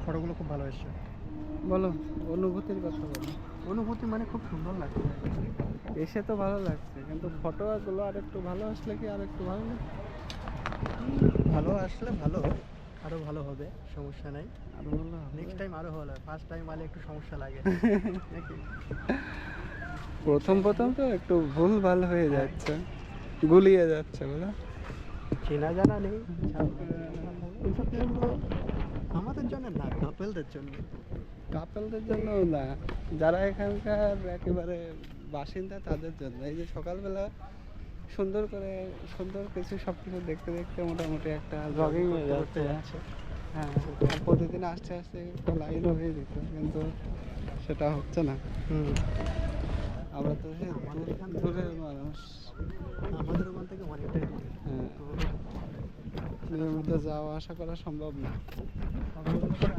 ফটোগুলো খুব ভালো এসছে। বলো, অনুভূতির কথা বলো। অনুভূতি মানে খুব সুন্দর লাগছে। এসে তো ভালো লাগছে, কিন্তু ফটোগুলো আর একটু ভালো আসলে কি আর একটু ভালো লাগবে? ভালো আসলে ভালো, আরও ভালো হবে, সমস্যা নাই। আরো ভালো হবে। নেক্সট টাইম আরও ভালো হয়, ফার্স্ট টাইম আলে একটু সমস্যা লাগে নাকি? প্রথম প্রথম তো একটু ভুল ভাল হয়ে যাচ্ছে, গুলিয়ে যাচ্ছে বুঝা। চেনা জানা নেই, এইসব প্লেসগুলো আমাদের জন্য না, কাপেলদের জন্য। কাপলদের জন্য না, যারা এখানকার একেবারে বাসিন্দা তাদের জন্য। এই যে সকালবেলা সুন্দর করে সুন্দর কিছু সব কিছু দেখতে দেখতে মোটামুটি একটা জগিং হয়ে যাচ্ছে। হ্যাঁ, আর প্রতিদিন আস্তে আস্তে একটা লাইন হয়ে যেত, কিন্তু সেটা হচ্ছে না। আমরা তো সেই আমাদের এখান দূরের মানুষ। আমাদের ওখান থেকে অনেকটাই দূরে। হ্যাঁ, তো নিয়মিত যাওয়া আসা করা সম্ভব না। সকালবেলা করে